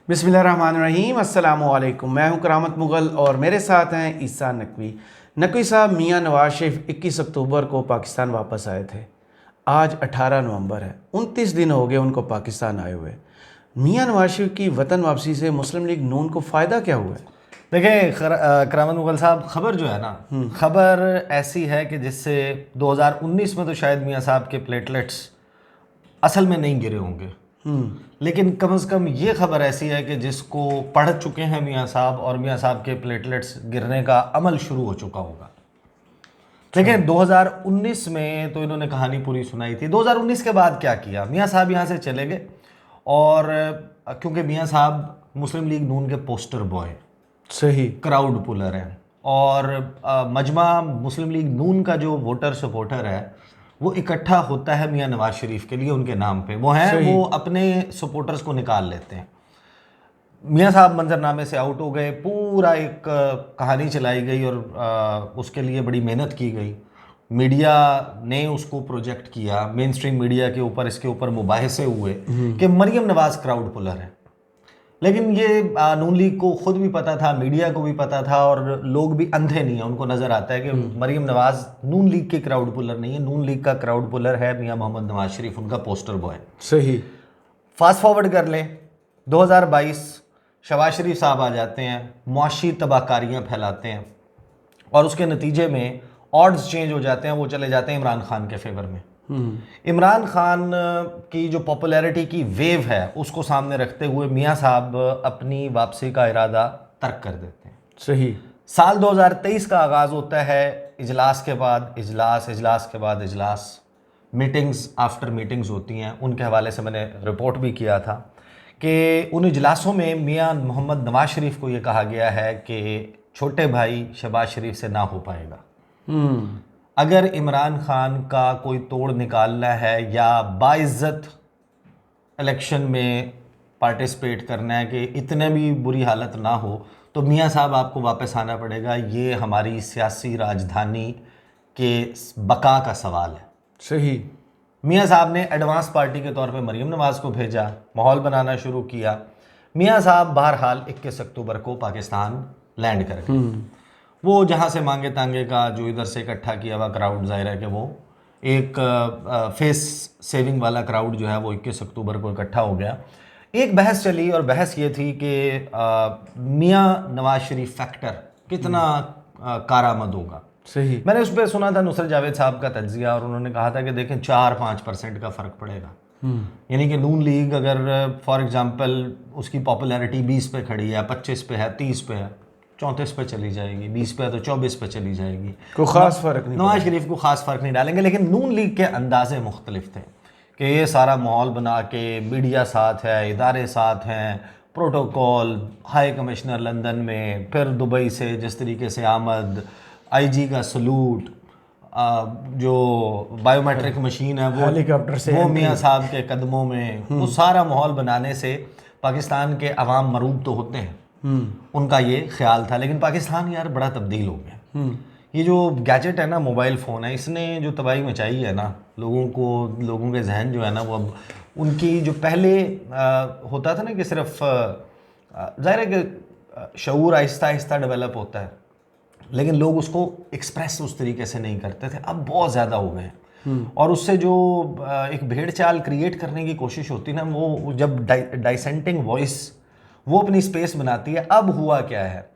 बिस्मिल्लाहिर्रहमानिर्रहीम, अस्सलामुअलैकुम। मैं हूं करामत मुग़ल और मेरे साथ हैं ईसा नकवी। नकवी साहब, मियां नवाज शरीफ 21 अक्टूबर को पाकिस्तान वापस आए थे। आज 18 नवंबर है, 29 दिन हो गए उनको पाकिस्तान आए हुए। मियां नवाज शरीफ की वतन वापसी से मुस्लिम लीग नून को फ़ायदा क्या हुआ है? देखिए करामत मुगल साहब, खबर जो है ना, खबर ऐसी है कि जिससे 2019 में तो शायद मियाँ साहब के प्लेटलेट्स असल में नहीं गिरे होंगे, लेकिन कम से कम ये खबर ऐसी है कि जिसको पढ़ चुके हैं मियाँ साहब, और मियाँ साहब के प्लेटलेट्स गिरने का अमल शुरू हो चुका होगा। लेकिन 2019 में तो इन्होंने कहानी पूरी सुनाई थी। 2019 के बाद क्या किया, मियाँ साहब यहाँ से चले गए, और क्योंकि मियाँ साहब मुस्लिम लीग नून के पोस्टर बॉय, सही, क्राउड पुलर हैं, और मजमा मुस्लिम लीग नून का जो वोटर सपोर्टर है वो इकट्ठा होता है मियां नवाज शरीफ के लिए, उनके नाम पे वो हैं, वो अपने सपोर्टर्स को निकाल लेते हैं। मियां साहब मंजरनामे से आउट हो गए, पूरा एक कहानी चलाई गई और उसके लिए बड़ी मेहनत की गई। मीडिया ने उसको प्रोजेक्ट किया, मेन स्ट्रीम मीडिया के ऊपर इसके ऊपर मुबाहिसे हुए कि मरियम नवाज क्राउड पुलर है। लेकिन ये नून लीग को खुद भी पता था, मीडिया को भी पता था, और लोग भी अंधे नहीं हैं, उनको नज़र आता है कि मरियम नवाज नून लीग के क्राउड पुलर नहीं है, नून लीग का क्राउड पुलर है मियां मोहम्मद नवाज शरीफ, उनका पोस्टर बॉय। सही। फास्ट फॉरवर्ड कर लें, 2022 शहबाज शरीफ साहब आ जाते हैं, मुआशी तबाहकारियाँ फैलाते हैं, और उसके नतीजे में ऑड्स चेंज हो जाते हैं, वो चले जाते हैं इमरान खान के फेवर में। इमरान खान की जो पॉपुलैरिटी की वेव है उसको सामने रखते हुए मियाँ साहब अपनी वापसी का इरादा तर्क कर देते हैं। सही। साल 2023 का आगाज़ होता है, इजलास के बाद इजलास, इजलास के बाद इजलास, मीटिंग्स आफ्टर मीटिंग्स होती हैं। उनके हवाले से मैंने रिपोर्ट भी किया था कि उन इजलासों में मियाँ मोहम्मद नवाज शरीफ को ये कहा गया है कि छोटे भाई शहबाज शरीफ से ना हो पाएगा। अगर इमरान खान का कोई तोड़ निकालना है या बाइज्जत इलेक्शन में पार्टिसिपेट करना है कि इतने भी बुरी हालत ना हो, तो मियाँ साहब आपको वापस आना पड़ेगा। ये हमारी सियासी राजधानी के बका का सवाल है। सही। मियाँ साहब ने एडवांस पार्टी के तौर पे मरियम नवाज़ को भेजा, माहौल बनाना शुरू किया। मियाँ साहब बहरहाल 21 अक्टूबर को पाकिस्तान लैंड कर गए। वो जहाँ से मांगे तांगे का जो इधर से इकट्ठा किया हुआ क्राउड, जाहिर है कि वो एक फेस सेविंग वाला क्राउड जो है वो 21 अक्टूबर को इकट्ठा हो गया। एक बहस चली, और बहस ये थी कि मियाँ नवाज शरीफ फैक्टर कितना कारामद होगा। सही। मैंने उस पर सुना था नुसरत जावेद साहब का तज्जिया, और उन्होंने कहा था कि देखें 4-5% का फ़र्क पड़ेगा। यानी कि नून लीग अगर फॉर एग्जांपल उसकी पॉपुलैरिटी 20 पे खड़ी है, 25 पे है, 30 पे है, 34 पे चली जाएगी, 20 पे है तो 24 पे चली जाएगी, कोई ख़ास फ़र्क नहीं। नवाज शरीफ को ख़ास फ़र्क नहीं डालेंगे। लेकिन नून लीग के अंदाजे मुख्तलिफ थे कि ये सारा माहौल बना के मीडिया साथ है, इदारे साथ हैं, प्रोटोकॉल, हाई कमिश्नर लंदन में, फिर दुबई से जिस तरीके से आमद, आईजी का सलूट, जो बायोमेट्रिक मशीन है वो हेलीकॉप्टर से वो मियाँ साहब के कदमों में, वो सारा माहौल बनाने से पाकिस्तान के अवाम मरूब तो होते हैं, उनका ये ख्याल था। लेकिन पाकिस्तान यार बड़ा तब्दील हो गया। ये जो गैजेट है ना, मोबाइल फ़ोन है, इसने जो तबाही मचाई है ना, लोगों के जहन जो है ना, वो अब उनकी जो पहले होता था ना कि सिर्फ ज़ाहिर है कि शऊर आहिस्ता आहिस्ता डेवलप होता है, लेकिन लोग उसको एक्सप्रेस उस तरीके से नहीं करते थे, अब बहुत ज़्यादा हो गए हैं। और उससे जो एक भेड़ चाल क्रिएट करने की कोशिश होती है ना, वो जब डाइसेंटिंग वॉइस वो अपनी स्पेस बनाती है। अब हुआ क्या है,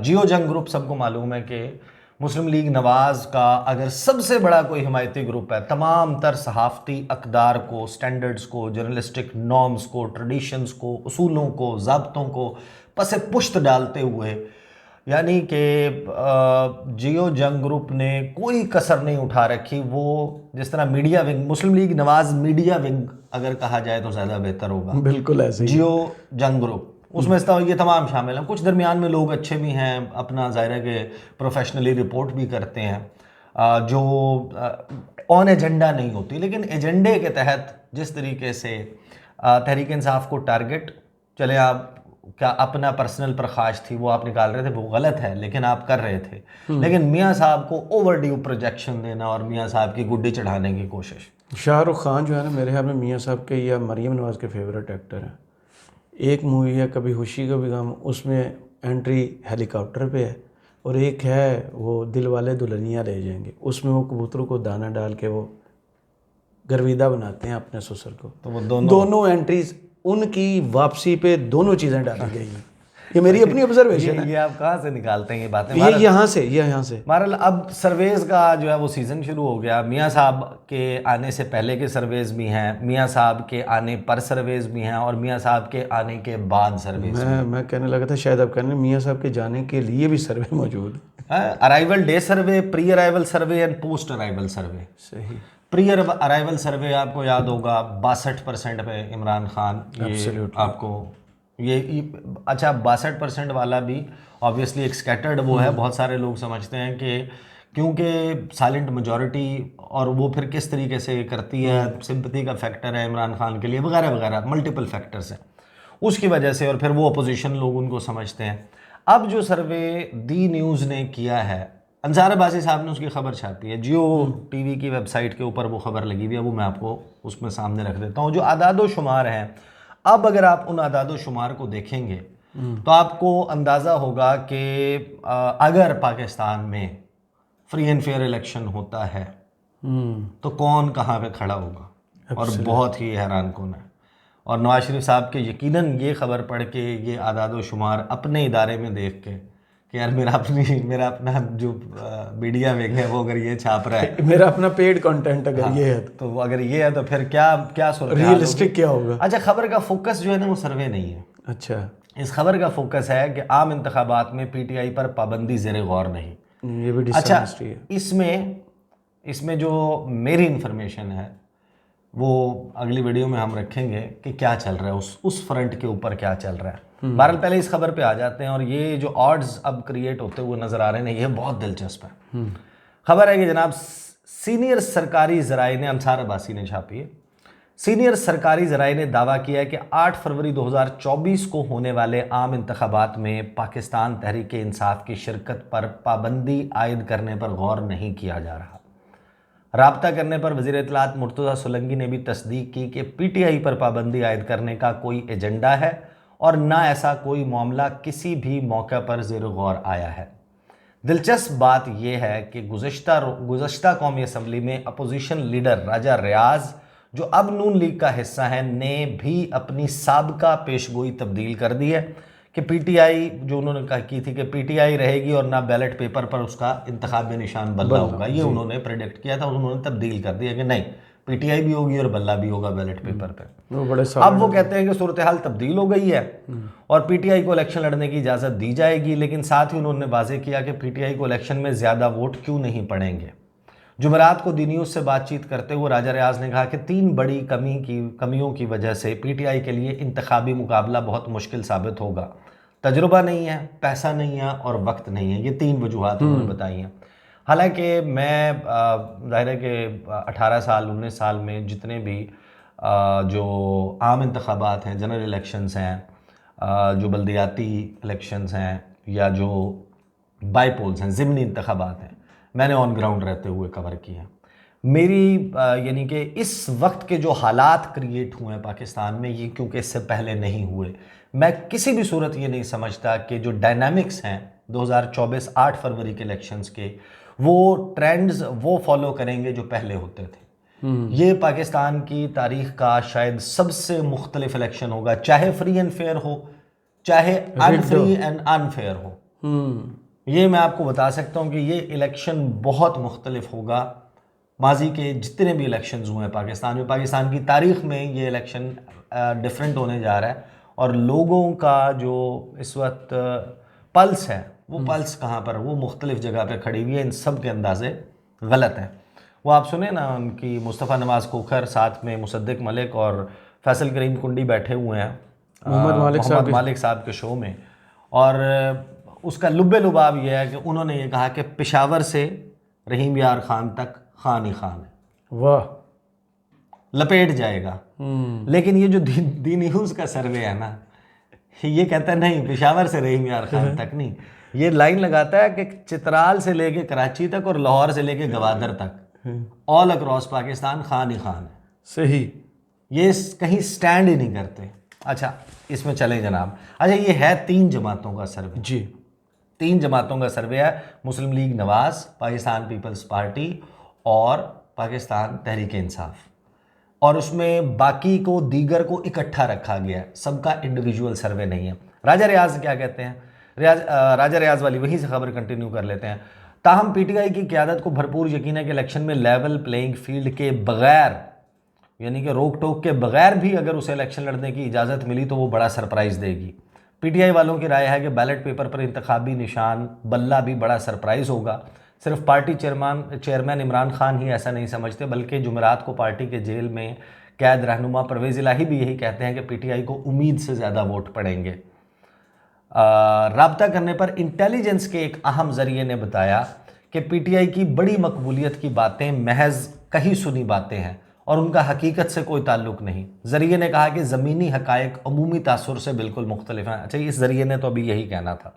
जियो जंग ग्रुप सबको मालूम है कि मुस्लिम लीग नवाज़ का अगर सबसे बड़ा कोई हिमायती ग्रुप है, तमाम तर सहाफ़ती अक़दार को, स्टैंडर्ड्स को, जर्नलिस्टिक नॉर्म्स को, ट्रेडिशंस को, उसूलों को, ज़ाब्तों को पसे पुश्त डालते हुए, यानी कि जियो जंग ग्रुप ने कोई कसर नहीं उठा रखी। वो जिस तरह मीडिया विंग, मुस्लिम लीग नवाज़ मीडिया विंग अगर कहा जाए तो ज़्यादा बेहतर होगा। बिल्कुल ऐसे ही। जियो जंग ग्रुप, उसमें ये तमाम शामिल हैं। कुछ दरमियान में लोग अच्छे भी हैं, अपना ज़ाहिर है कि प्रोफेशनली रिपोर्ट भी करते हैं, जो ऑन एजेंडा नहीं होती, लेकिन एजेंडे के तहत जिस तरीके से तहरीक इंसाफ को टारगेट, चले आप क्या अपना पर्सनल प्रखाश थी वो आप निकाल रहे थे, वो गलत है, लेकिन आप कर रहे थे। लेकिन मियाँ साहब को ओवर ड्यू प्रोजेक्शन देना और मियाँ साहब की गुड्डी चढ़ाने की कोशिश। शाहरुख खान जो है ना, मेरे ख्याल में मियाँ साहब के या मरियम नवाज़ के फेवरेट एक्टर हैं। एक मूवी है कभी खुशी कभी गम, उसमें एंट्री हेलीकॉप्टर पे है, और एक है वो दिल वाले दुल्हनिया ले जाएंगे, उसमें वो कबूतरों को दाना डाल के वो गर्विदा बनाते हैं अपने ससुर को। तो वो दोनों एंट्रीज उनकी वापसी पे दोनों चीज़ें डाली गई हैं। ये मेरी अपनी ऑब्जर्वेशन है। ये आप कहाँ से निकालते हैं ये बातें? ये यहाँ से बहरहाल अब सर्वेज का जो है वो सीज़न शुरू हो गया। मियाँ साहब के आने से पहले के सर्वेज भी हैं, मियाँ साहब के आने पर सर्वेज भी हैं, और मियाँ साहब के आने के बाद सर्वेज। मैं कहने लगा था शायद आप कहने मियाँ साहब के जाने के लिए भी सर्वे मौजूद है। Arrival day survey, pre arrival survey and post arrival survey. सही। प्री अराइवल सर्वे आपको याद होगा 62% पे इमरान खान, ये आपको ये अच्छा 62% वाला भी ऑब्वियसली एक स्कैटर्ड वो है। बहुत सारे लोग समझते हैं कि क्योंकि साइलेंट मेजॉरिटी और वो फिर किस तरीके से करती है, सिंपैथी का फैक्टर है इमरान खान के लिए वगैरह वगैरह, मल्टीपल फैक्टर्स हैं उसकी वजह से, और फिर वो अपोजिशन लोग उनको समझते हैं। अब जो सर्वे दी न्यूज़ ने किया है, अंसार अब्बासी साहब ने उसकी खबर छापी है, जियो टीवी की वेबसाइट के ऊपर वो खबर लगी हुई है, वो मैं आपको उसमें सामने रख देता हूँ। जो आदादो शुमार हैं, अब अगर आप उन आदादो शुमार को देखेंगे तो आपको अंदाज़ा होगा कि अगर पाकिस्तान में फ्री एंड फेयर इलेक्शन होता है तो कौन कहाँ पे खड़ा होगा, और बहुत ही हैरान कौन है। और नवाज शरीफ साहब के यकीनन ये खबर पढ़ के, ये आदादो शुमार अपने इदारे में देख के कि यार मेरा अपना जो मीडिया विंग है वो अगर ये छाप रहा है, मेरा अपना पेड कंटेंट अगर ये है तो अगर ये है तो फिर क्या सूरत रियलिस्टिक क्या होगा। अच्छा, खबर का फोकस जो है ना वो सर्वे नहीं है। अच्छा, इस खबर का फोकस है कि आम इंतखाबात में पीटीआई पर पाबंदी ज़ेरे गौर नहीं। ये भी अच्छा, डिसऑनेस्टी है। इसमें जो मेरी इंफॉर्मेशन है वो अगली वीडियो में हम रखेंगे कि क्या चल रहा है उस फ्रंट के ऊपर क्या चल रहा है। बहरहाल पहले इस खबर पे आ जाते हैं, और ये जो ऑड्स अब क्रिएट होते हुए नज़र आ रहे हैं ये बहुत दिलचस्प है। खबर है कि जनाब सीनियर सरकारी ज़राए ने, अंसार अब्बासी ने छापी है, सीनियर सरकारी ज़राए ने दावा किया है कि 8 फरवरी 2024 को होने वाले आम इंतखाबात में पाकिस्तान तहरीक इंसाफ की शिरकत पर पाबंदी आयद करने पर गौर नहीं किया जा रहा। राब्ता करने पर वज़ीर इत्तलात मुर्तज़ा सोलंकी ने भी तस्दीक की कि पीटीआई पर पाबंदी आयद करने का कोई एजेंडा है और ना ऐसा कोई मामला किसी भी मौके पर ज़ेर गौर आया है। दिलचस्प बात यह है कि गुज़श्ता कौमी असम्बली में अपोजिशन लीडर राजा रियाज, जो अब नून लीग का हिस्सा है, ने भी अपनी साबका पेशगोई तब्दील कर दी है कि पीटीआई, जो उन्होंने कहा की थी कि पीटीआई रहेगी और ना बैलेट पेपर पर उसका इंतखाबी निशान बल्ला होगा, ये उन्होंने प्रेडिक्ट किया था, उन्होंने तब्दील कर दिया कि नहीं, पीटीआई भी होगी और बल्ला भी होगा बैलेट पेपर पे। वो बड़े अब वो कहते हैं कि सूरत हाल तब्दील हो गई है और पीटीआई को इलेक्शन लड़ने की इजाज़त दी जाएगी, लेकिन साथ ही उन्होंने वाज़ेह किया कि पीटीआई को इलेक्शन में ज़्यादा वोट क्यों नहीं पड़ेंगे। जुमेरात को दी न्यूज़ से बातचीत करते हुए राजा रियाज ने कहा कि 3 बड़ी कमियों की वजह से पीटीआई के लिए इंतखाबी मुकाबला बहुत मुश्किल साबित होगा। तजुर्बा नहीं है, पैसा नहीं है और वक्त नहीं है। ये 3 वजूहात उन्होंने बताई हैं। हालांकि मैं ज़ाहिर है कि 18 साल 19 साल में जितने भी जो आम इंतखाबात हैं, जनरल इलेक्शंस हैं, जो बल्दियाती इलेक्शंस हैं, या जो बाईपोल्स हैं, ज़िमनी इंतखाबात हैं, मैंने ऑन ग्राउंड रहते हुए कवर किए हैं। मेरी यानी कि इस वक्त के जो हालात क्रिएट हुए हैं पाकिस्तान में, ये क्योंकि इससे पहले नहीं हुए, मैं किसी भी सूरत ये नहीं समझता कि जो डायनामिक्स हैं 2024 8 फरवरी के इलेक्शंस के, वो ट्रेंड्स वो फॉलो करेंगे जो पहले होते थे। ये पाकिस्तान की तारीख का शायद सबसे मुख्तलिफ इलेक्शन होगा, चाहे फ्री एंड फेयर हो, चाहे अनफ्री एंड अनफेयर हो। ये मैं आपको बता सकता हूँ कि ये इलेक्शन बहुत मुख्तलिफ होगा। माजी के जितने भी इलेक्शंस हुए हैं पाकिस्तान में, पाकिस्तान की तारीख में ये इलेक्शन डिफरेंट होने जा रहा है, और लोगों का जो इस वक्त पल्स है, वो पल्स कहाँ पर, वो मुख्तलिफ जगह पे खड़ी हुई है। इन सब के अंदाजे गलत हैं। वो आप सुने ना, उनकी मुस्तफ़ा नवाज़ खोखर, साथ में मुसद्दिक मलिक और फैसल करीम कुंडी बैठे हुए हैं मोहम्मद मालिक साहब के शो में, और उसका लुब्बे लुबाब ये है कि उन्होंने ये कहा कि पेशावर से रहीम यार खान तक खान ही खान है। वाह, लपेट जाएगा। लेकिन ये जो दी न्यूज़ का सर्वे है ना, ये कहता है नहीं, पेशावर से रहीम यार खान तक नहीं, ये लाइन लगाता है कि चित्राल से लेके कराची तक और लाहौर से लेके गवादर तक, ऑल अक्रॉस पाकिस्तान खान ही खान है। सही। ये कहीं स्टैंड ही नहीं करते। अच्छा, इसमें चले जनाब। अच्छा, ये है 3 जमातों का सर्वे जी। 3 जमातों का सर्वे है, मुस्लिम लीग नवाज, पाकिस्तान पीपल्स पार्टी और पाकिस्तान तहरीक इंसाफ, और उसमें बाकी को दीगर को इकट्ठा रखा गया है, सबका इंडिविजुअल सर्वे नहीं है। राजा रियाज क्या कहते हैं, राजा रियाज वाली वहीं से खबर कंटिन्यू कर लेते हैं। ताहम पीटीआई की क़यादत को भरपूर यकीन है कि इलेक्शन में लेवल प्लेइंग फील्ड के बगैर, यानी कि रोक टोक के बगैर भी अगर उसे इलेक्शन लड़ने की इजाज़त मिली तो वो बड़ा सरप्राइज़ देगी। पीटीआई वालों की राय है कि बैलेट पेपर पर इंतखाबी निशान बल्ला भी बड़ा सरप्राइज़ होगा। सिर्फ पार्टी चेयरमैन इमरान खान ही ऐसा नहीं समझते, बल्कि जुमेरात को पार्टी के जेल में कैद रहनुमा परवेज़ इलाही भी यही कहते हैं कि पीटीआई को उम्मीद से ज़्यादा वोट पड़ेंगे। राब्ता करने पर इंटेलिजेंस के एक अहम जरिए ने बताया कि पीटीआई की बड़ी मकबूलियत की बातें महज कही सुनी बातें हैं और उनका हकीकत से कोई ताल्लुक नहीं। जरिए ने कहा कि ज़मीनी हकायक अमूमी तासुर से बिल्कुल मुख्तलिफ हैं। अच्छा, इस जरिए ने तो अभी यही कहना था।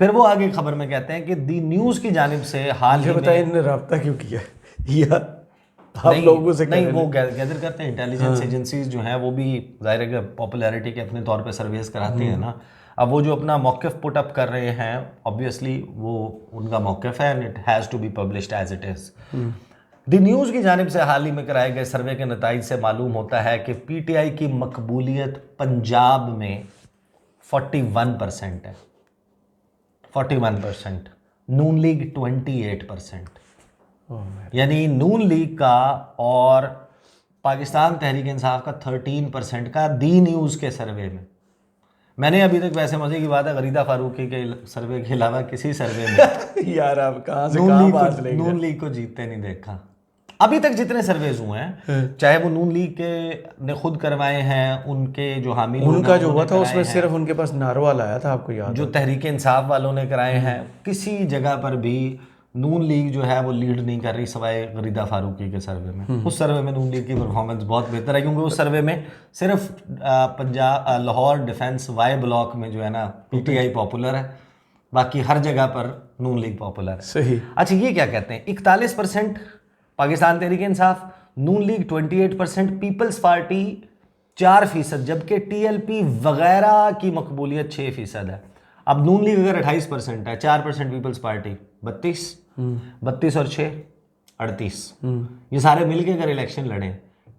फिर वो आगे खबर में कहते हैं कि दी न्यूज़ की जानिब से हाल ही बताइए इन्होंने राब्ता क्यों किया या आप लोगों से नहीं, वो गैदर करते हैं। इंटेलिजेंस एजेंसीज जो हैं वो भी ज़ाहिर है कि पॉपुलैरिटी के अपने तौर पे सर्वेस कराती हैं ना। अब वो जो अपना मौक़िफ़ पुट अप कर रहे हैं, ऑब्वियसली वो उनका मौक़िफ़ है and it has to be published as it is. The news की जानिब से हाल ही में कराए गए सर्वे के नताइज से मालूम होता है कि पीटीआई की मकबूलियत पंजाब में 41% है, 41%, नून लीग 28%, यानी नून लीग का और पाकिस्तान तहरीक इंसाफ का 13% का दी न्यूज़ के सर्वे में। मैंने अभी तक, वैसे मजे की बात है, गरीदा फारूकी के सर्वे के अलावा किसी सर्वे में यार आप कहाँ से कहाँ बात ले गए? नून लीग को जीतते नहीं देखा अभी तक। जितने सर्वेज हुए हैं, चाहे वो नून लीग के ने खुद करवाए हैं, उनके जो हामी उनका जो हुआ था उसमें सिर्फ उनके पास नारवाल आया था, आपको याद? जो तहरीक इंसाफ वालों ने कराए हैं, किसी जगह पर भी नून लीग जो है वो लीड नहीं कर रही सिवाय गरीदा फारूकी के सर्वे में। उस सर्वे में नून लीग की परफॉर्मेंस बहुत बेहतर है, क्योंकि उस सर्वे में सिर्फ Punjab Lahore defence Y block में जो है ना पीटीआई पॉपुलर है, बाकी हर जगह पर नून लीग पॉपुलर है। सही। अच्छा, ये क्या कहते हैं, 41% पाकिस्तान तहरीक इंसाफ, नून लीग 28%, पीपल्स पार्टी 4%, जबकि टीएलपी वगैरह की मकबूलियत 6% है। अब नून लीग अगर 28% है, 4% पीपल्स पार्टी 32 और 6 38, ये सारे मिलके अगर इलेक्शन लड़ें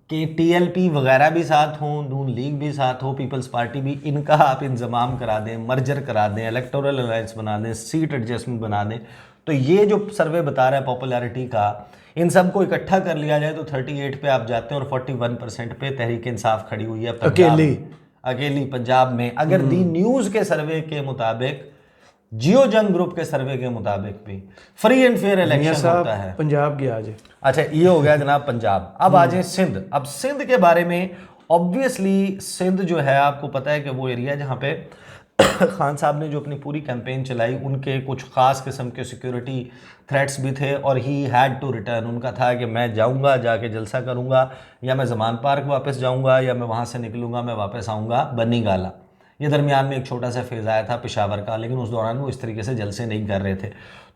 कि टीएलपी वगैरह भी साथ हों, नून लीग भी साथ हो, पीपल्स पार्टी भी, इनका आप इंजमाम करा दें, मर्जर करा दें, इलेक्टोरल अलायंस बना दें, सीट एडजस्टमेंट बना दें, तो ये जो सर्वे बता रहा है पॉपुलैरिटी का, इन सबको इकट्ठा कर लिया जाए तो 38 पे आप जाते हैं और 41% पे तहरीक इंसाफ खड़ी हुई है अकेली पंजाब में। अगर दी न्यूज़ के सर्वे के मुताबिक, जियो जंग ग्रुप के सर्वे के मुताबिक भी फ्री एंड फेयर इलेक्शन होता है। पंजाब की आज। अच्छा, ये हो गया जनाब पंजाब। अब आ जाए सिंध। अब सिंध के बारे में, ऑब्वियसली सिंध जो है आपको पता है कि वो एरिया जहाँ पे खान साहब ने जो अपनी पूरी कैंपेन चलाई, उनके कुछ ख़ास किस्म के सिक्योरिटी थ्रेट्स भी थे और ही हैड टू रिटर्न। उनका था कि मैं जाऊंगा, जाके जलसा करूंगा, या मैं जमान पार्क वापस जाऊंगा, या मैं वहाँ से निकलूंगा, मैं वापस आऊँगा बनी गाला। ये दरमियान में एक छोटा सा फेज़ आया था पेशावर का, लेकिन उस दौरान वो इस तरीके से जलसे नहीं कर रहे थे।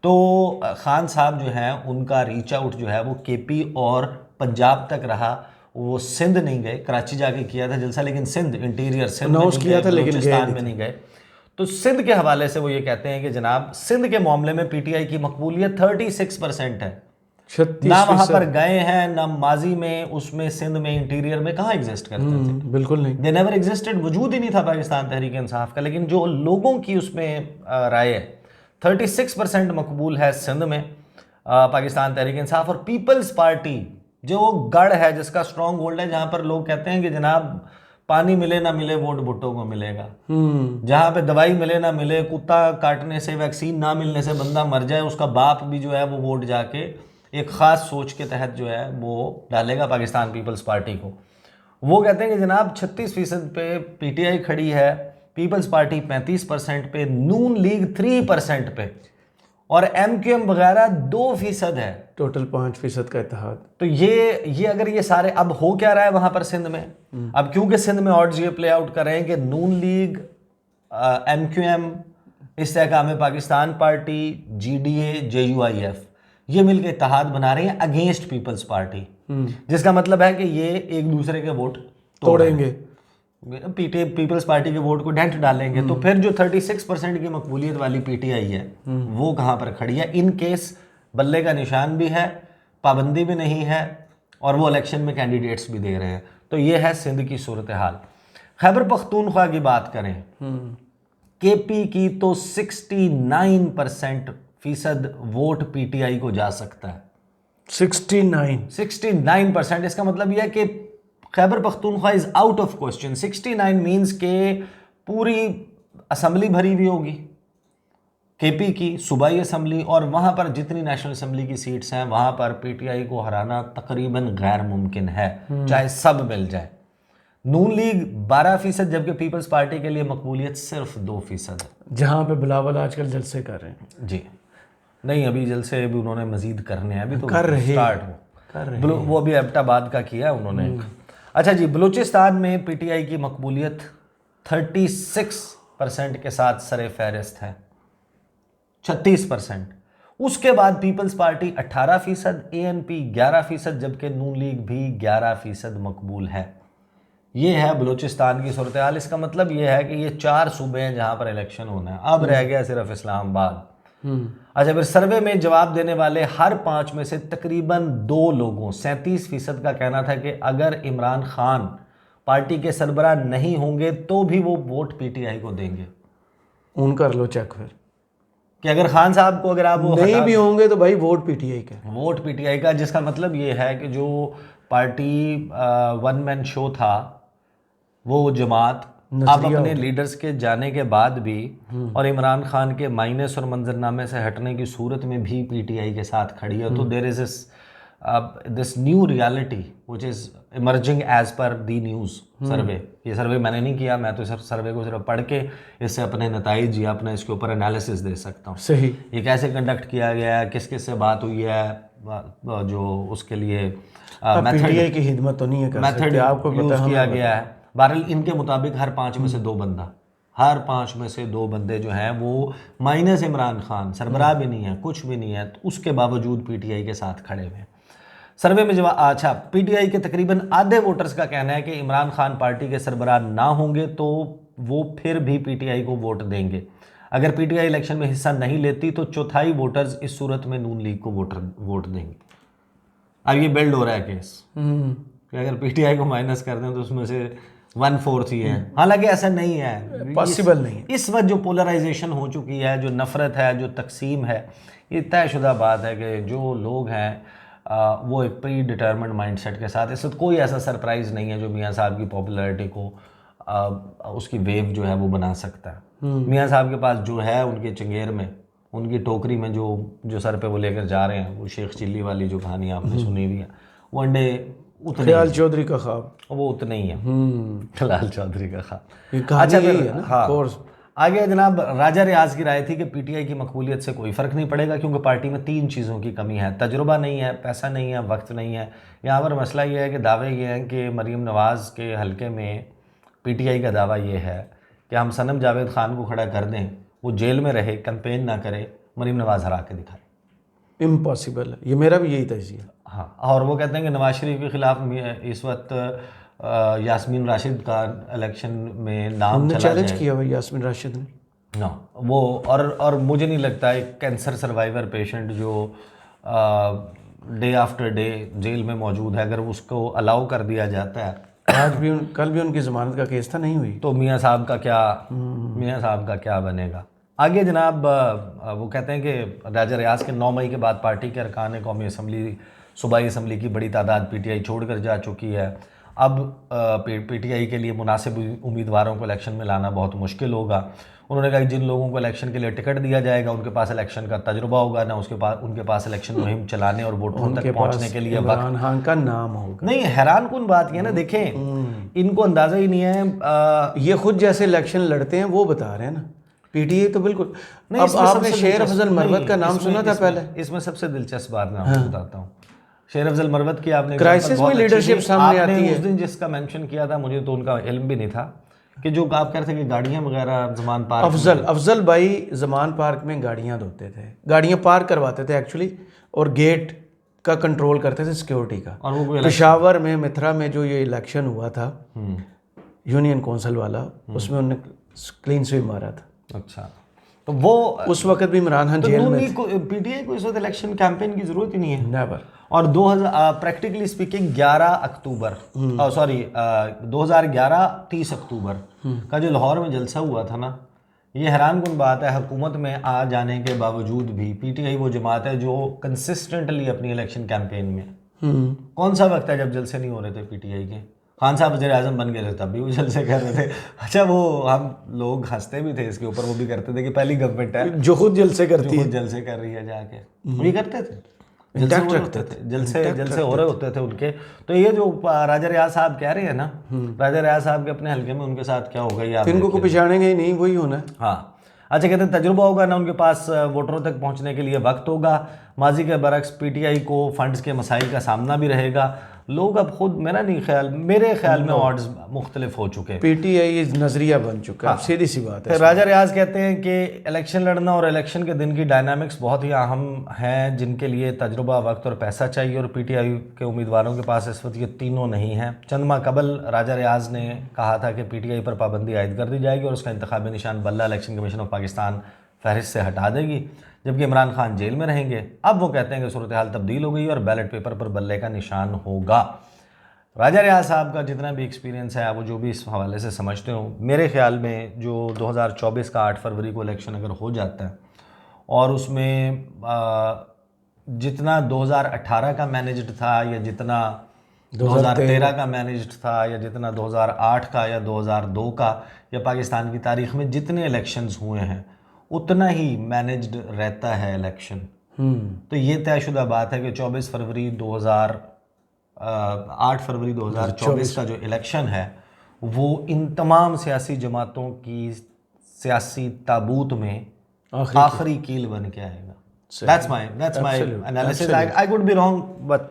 तो खान साहब जो हैं उनका रीच आउट जो है वो केपी और पंजाब तक रहा, वो सिंध नहीं गए। कराची जाके किया था जलसा, लेकिन सिंध इंटीरियर सिंध में किया था, लेकिन बलूचिस्तान में नहीं गए। तो सिंध के हवाले से वो ये कहते हैं कि जनाब सिंध के मामले में पीटीआई की मकबूलियत 36% है। ना वहां पर गए हैं, ना माजी में उसमें सिंध में इंटीरियर में कहाँ एग्जिस्ट करते थे, बिल्कुल नहीं, दे नेवर एग्जिस्टेड, वजूद ही नहीं था पाकिस्तान तहरीक इंसाफ का। लेकिन जो लोगों की उसमें राय है, 36% मकबूल है सिंध में पाकिस्तान तहरीक इंसाफ। और पीपल्स पार्टी जो गढ़ है, जिसका स्ट्रॉन्ग होल्ड है, जहां पर लोग कहते हैं कि जनाब पानी मिले ना मिले वोट भुट्टो को मिलेगा, जहाँ पे दवाई मिले ना मिले, कुत्ता काटने से, वैक्सीन ना मिलने से बंदा मर जाए, उसका बाप भी जो है वो वोट जाके एक ख़ास सोच के तहत जो है वो डालेगा पाकिस्तान पीपल्स पार्टी को। वो कहते हैं कि जनाब 36% पे पीटीआई खड़ी है, पीपल्स पार्टी 35% पे, नून लीग 3% पे, और एमक्यूएम वगैरह 2% है, टोटल 5% का इत्तेहाद। तो ये अगर ये सारे, अब हो क्या रहा है वहां पर सिंध में, अब क्योंकि सिंध में ऑड्स ये प्ले आउट कर रहे हैं कि नून लीग, एमक्यूएम, इस्तेहकाम पाकिस्तान पार्टी, जीडीए, जेयूआईएफ, ये मिलकर इत्तेहाद बना रहे हैं अगेंस्ट पीपल्स पार्टी, जिसका मतलब है कि ये एक दूसरे के वोट तोड़ेंगे। पीपल्स पार्टी के वोट को डेंट डालेंगे, तो फिर जो 36% की मकबूलियत वाली पीटीआई है वो कहाँ पर खड़ी है? इन केस बल्ले का निशान भी है, पाबंदी भी नहीं है, और वो इलेक्शन में कैंडिडेट्स भी दे रहे हैं। तो ये है सिंध की सूरत हाल। खैबर पख्तूनख्वा की बात करें, केपी की तो 69% वोट पीटीआई को जा सकता है। 69%। इसका मतलब यह है कि Khyber Pakhtunkhwa is out of question. 69 means के पूरी असम्बली भरी हुई होगी केपी की सूबाई असम्बली, और वहाँ पर जितनी नेशनल असम्बली की सीट्स हैं वहाँ पर पीटीआई को हराना तकरीबन गैर मुमकिन है, चाहे सब मिल जाए। नून लीग 12%, जबकि पीपल्स पार्टी के लिए मकबूलियत सिर्फ 2% है। जहाँ पे बिलावल आजकल जलसे कर रहे हैं। जी नहीं, अभी जलसे अभी उन्होंने मजीद करने हैं, अभी तो कर रहे स्टार्ट हो, वो अभी एबटाबाद का किया उन्होंने। अच्छा जी, बलूचिस्तान में पीटीआई की मकबूलियत 36% के साथ सरे फहरिस्त है, 36%। उसके बाद पीपल्स पार्टी 18%, एएनपी 11%, जबकि नून लीग भी 11% मकबूल है। ये है बलूचिस्तान की सूरत हाल। इसका मतलब ये है कि ये 4 सूबे हैं जहाँ पर इलेक्शन होना है, अब रह गया सिर्फ इस्लामाबाद। अच्छा, फिर सर्वे में जवाब देने वाले हर 5 में से तकरीबन 2 लोगों 37% का कहना था कि अगर इमरान खान पार्टी के सरबराह नहीं होंगे तो भी वो वोट पीटीआई को देंगे। उन कर लो चेक फिर कि अगर खान साहब को अगर आप वो नहीं भी होंगे तो भाई वोट पीटीआई का, वोट पीटीआई का, जिसका मतलब ये है कि जो पार्टी वन मैन शो था वो जमात अब अपने लीडर्स के जाने के बाद भी और इमरान खान के माइनस और मंजरनामे से हटने की सूरत में भी पीटीआई के साथ खड़ी है। तो there is this new reality which is emerging as per the news सर्वे। ये सर्वे मैंने नहीं किया, मैं तो सिर्फ सर्वे को सिर्फ पढ़ के इससे अपने नताइज या अपने इसके ऊपर एनालिसिस दे सकता हूँ। सही, ये कैसे कंडक्ट किया गया है, किस किस से बात हुई है, जो उसके लिए पीटीआई की हिदमत तो नहीं है, मेथड आपको यूज़ किया गया है। बहरहाल इनके मुताबिक हर 5 में से 2 बंदा, हर 5 में से 2 बंदे जो हैं वो माइनस इमरान खान, सरबराह भी नहीं है, कुछ भी नहीं है, तो उसके बावजूद पीटीआई के साथ खड़े हुए हैं। सर्वे में जवाब, अच्छा, पीटीआई के तकरीबन आधे वोटर्स का कहना है कि इमरान खान पार्टी के सरबराह ना होंगे तो वो फिर भी पीटीआई को वोट देंगे। अगर पीटीआई इलेक्शन में हिस्सा नहीं लेती तो 1/4 वोटर्स इस सूरत में नून लीग को वोट देंगे। अब ये बिल्ड हो रहा है केस कि अगर पीटीआई को माइनस कर दें तो उसमें से 1/4 ही है। हालांकि ऐसा नहीं है, पॉसिबल नहीं है। इस वक्त जो पोलराइजेशन हो चुकी है, जो नफरत है, जो तकसीम है, ये तयशुदा बात है कि जो लोग हैं वो एक प्री डिटर्मिन्ड माइंडसेट के साथ, इस वक्त कोई ऐसा सरप्राइज़ नहीं है जो मियाँ साहब की पॉपुलैरिटी को उसकी वेव जो है वो बना सकता है। मियाँ साहब के पास जो है उनके चंगेर में, उनकी टोकरी में जो सर पे वो लेकर जा रहे हैं, वो शेख चिल्ली वाली जो कहानी आपने सुनी हुई है, वो अंडे उतने, खयाल चौधरी का ख्वाब, वो उतने ही है, खयाल चौधरी का ख्वाब। अच्छा है ना, हाँ, कोर्स आगे जनाब राजा रियाज की राय थी कि पीटीआई की मकबूलियत से कोई फ़र्क नहीं पड़ेगा क्योंकि पार्टी में 3 चीज़ों की कमी है, तजुर्बा नहीं है, पैसा नहीं है, वक्त नहीं है। यहाँ पर मसला ये है कि दावे ये हैं कि मरीम नवाज़ के हलके में पीटीआई का दावा ये है कि हम सनम जावेद ख़ान को खड़ा कर दें, वो जेल में रहे, कैंपेन ना करे, मरीम नवाज़ हरा के दिखाए। इम्पॉसिबल है, ये मेरा भी यही तजिया। हाँ, और वो कहते हैं कि नवाज शरीफ के ख़िलाफ़ इस वक्त यास्मीन राशिद का इलेक्शन में नाम चला चैलेंज किया हुआ यास्मीन राशिद ने। नो, वो और मुझे नहीं लगता एक कैंसर सर्वाइवर पेशेंट जो डे आफ्टर डे जेल में मौजूद है, अगर उसको अलाउ कर दिया जाता है, आज भी कल भी उनकी ज़मानत का केस था, नहीं हुई, तो मियाँ साहब का क्या बनेगा। आगे जनाब वो कहते हैं कि राजा रियाज के 9 मई के बाद पार्टी के अरकान कौमी असम्बली, सूबाई असम्बली की बड़ी तादाद पीटीआई छोड़कर जा चुकी है। अब पीटीआई के लिए मुनासिब उम्मीदवारों को इलेक्शन में लाना बहुत मुश्किल होगा। उन्होंने कहा कि जिन लोगों को इलेक्शन के लिए टिकट दिया जाएगा उनके पास इलेक्शन का तजुर्बा होगा, ना उनके पास इलेक्शन मुहिम चलाने और वोटरों तक पहुंचने के लिए इमरान खान का नाम होगा। नहीं, हैरान कुन बात यह ना, देखें इनको अंदाज़ा ही नहीं है। ये खुद जैसे इलेक्शन लड़ते हैं वो बता रहे हैं ना, पीटीआई तो बिल्कुल नहीं। अब आपने शेर अफजल मरवत का नाम सुना था पहले? इसमें सबसे दिलचस्प बात मैं आपको बताता हूँ। शेर अफजल मरवत की आपने क्राइसिस में लीडरशिप सामने आती है। उस दिन जिसका मेंशन किया था, मुझे तो उनका इल्म भी नहीं था कि जो आप कह रहे थे कि गाड़ियाँ वगैरह जमान पार्क, अफजल भाई जमान पार्क में गाड़ियाँ धोते थे, गाड़ियाँ पार्क करवाते थे एक्चुअली, और गेट का कंट्रोल करते थे सिक्योरिटी का। और वो पेशावर में मिथरा में जो ये इलेक्शन हुआ था, यूनियन कौंसिल वाला, उसमें उन्होंने क्लीन स्वीप मारा था। अच्छा, तो वो उस वक्त भी इमरान खान जेल में थे। पीटीआई को इस वक्त इलेक्शन कैंपेन की जरूरत ही नहीं है। नेवर। और 2000 प्रैक्टिकली स्पीकिंग 11 अक्टूबर 2011 30 अक्टूबर का जो लाहौर में जलसा हुआ था ना, ये हैरानकुन बात है, हुकूमत में आ जाने के बावजूद भी पीटीआई वो जमात है जो कंसिस्टेंटली अपनी इलेक्शन कैंपेन में, कौन सा वक्त है जब जलसे नहीं हो रहे थे पीटीआई के? खान साहब वज़ीर आज़म बन गए थे तब भी वो जलसे कर रहे थे। अच्छा, वो हम लोग हंसते भी थे इसके ऊपर, वो भी करते थे कि पहली गवर्नमेंट है जो खुद जलसे करती है, जलसे कर रही है जाके, वो करते थे, जलसे हो रहे होते थे उनके। तो ये जो राजा रियाज साहब कह रहे हैं ना, राजा रियाज साहब के अपने हल्के में उनके साथ क्या होगा ये आप इनको को पिछाड़ेंगे ही नहीं, वही होना है। हाँ, अच्छा, कहते हैं तजुर्बा होगा ना उनके पास, वोटरों तक पहुंचने के लिए वक्त होगा। माजी के बरक्स पीटीआई को फंड्स के मसाइल का सामना भी रहेगा। लोग अब खुद, मेरे ख्याल में ऑड्स मुख्तलिफ हो चुके हैं। पीटीआई नजरिया बन चुका है, सीधी सी बात है। राजा रियाज कहते हैं कि इलेक्शन लड़ना और इलेक्शन के दिन की डायनामिक्स बहुत ही अहम हैं, जिनके लिए तजुर्बा, वक्त और पैसा चाहिए, और पीटीआई के उम्मीदवारों के पास इस वक्त ये तीनों नहीं हैं। चंद माह कबल राजा रियाज ने कहा था कि पीटीआई पर पाबंदी आयद कर दी जाएगी और उसका इंतखाबी निशान बल्ला इलेक्शन कमीशन ऑफ पाकिस्तान फहरिस्त से हटा देगी, जबकि इमरान खान जेल में रहेंगे। अब वो कहते हैं कि सूरत हाल तब्दील हो गई और बैलेट पेपर पर बल्ले का निशान होगा। राजा रियाज साहब का जितना भी एक्सपीरियंस है, वो जो भी इस हवाले से समझते हो, मेरे ख्याल में जो 2024 का 8 फरवरी को इलेक्शन अगर हो जाता है और उसमें जितना 2018 का मैनेज्ड था, या जितना 2013 का मैनेज्ड था, या जितना 2008 का या 2002 का, या पाकिस्तान की तारीख में जितने इलेक्शंस हुए हैं, उतना ही मैनेज्ड रहता है इलेक्शन। तो ये तयशुदा बात है कि 8 फरवरी 2024 का जो इलेक्शन है वो इन तमाम सियासी जमातों की सियासी ताबूत में आखिरी कील बन के आएगा। That's my analysis. I could be wrong, but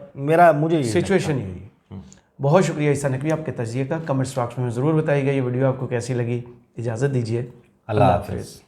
मुझे सिचुएशन यही है। बहुत शुक्रिया ईसा नकवी आपके तजिए का। कमेंट्स बॉक्स में ज़रूर बताइएगा ये वीडियो आपको कैसी लगी। इजाज़त दीजिए, अल्लाह हाफ़िज़।